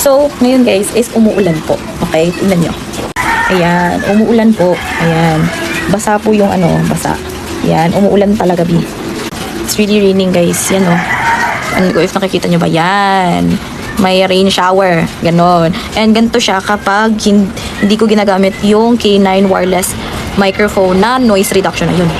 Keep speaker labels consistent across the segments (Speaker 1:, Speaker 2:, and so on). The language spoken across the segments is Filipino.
Speaker 1: So, ngayon guys, is umuulan po. Okay, tingnan nyo. Ayan, umuulan po. Ayan. Basa po yung basa. Ayan, umuulan talaga, bi. It's really raining, guys. Yan, oh. Ano ko, if nakikita nyo ba? Yan. May rain shower. Ganon. And ganito siya kapag hindi ko ginagamit yung K9 wireless microphone na noise reduction. Ayun.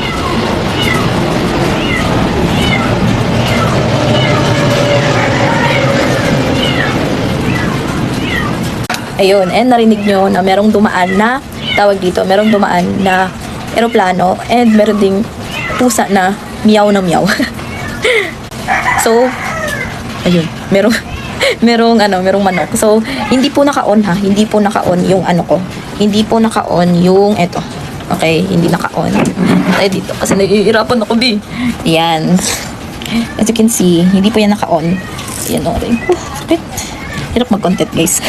Speaker 1: Ayun, and narinig nyo na merong dumaan na, tawag dito, merong dumaan na eroplano, and meron ding pusa na meow na meow. So, ayun, merong manok. So, hindi po naka-on ha, hindi po naka-on yung ko. Hindi po naka-on yung eto. Okay, hindi naka-on. Tayo dito, kasi nahihirapan ako di. Yan. As you can see, hindi po yan naka-on. Yan, okay. Sakit. Hirap mag-content, guys.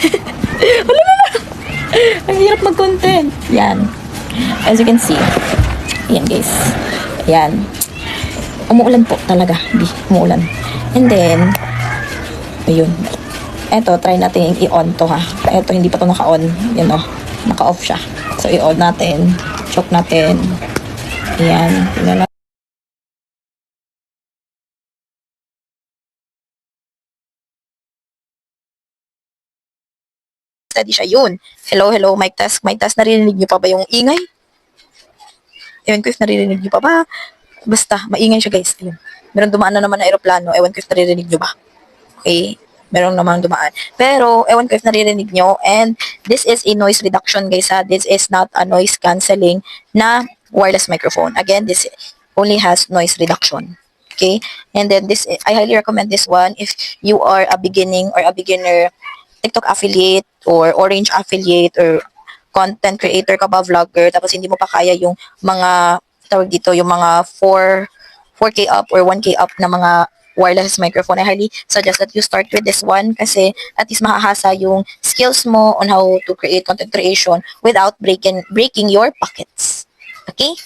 Speaker 1: Wala na. Ang hirap mag-content. Yan. As you can see. Yan, guys. Yan. Umuulan po talaga. Di, umuulan. And then, ayun. Eto, try natin i-on to ha. Eto, hindi pa to naka-on. Yan o. Naka-off siya. So, i-on natin. Choke natin. Ayan. Tingnan natin. Steady siya. Yun. Hello, hello, mic test. Mic test. Narinig niyo pa ba yung ingay? Ewan ko if naririnig niyo pa ba. Basta, maingay siya, guys. Ayun. Meron dumaan na naman na aeroplano. Ewan ko if naririnig niyo ba. Okay? Meron naman dumaan. Pero, ewan ko if naririnig niyo. And, this is a noise reduction, guys, ha. This is not a noise cancelling na wireless microphone. Again, this only has noise reduction. Okay? And then, I highly recommend this one if you are a beginner TikTok affiliate or Orange affiliate or content creator ka ba, vlogger, tapos hindi mo pa kaya yung mga, tawag dito, yung mga 4K up or 1K up na mga wireless microphone. I highly suggest that you start with this one kasi at least mahahasa yung skills mo on how to create content creation without breaking your pockets. Okay?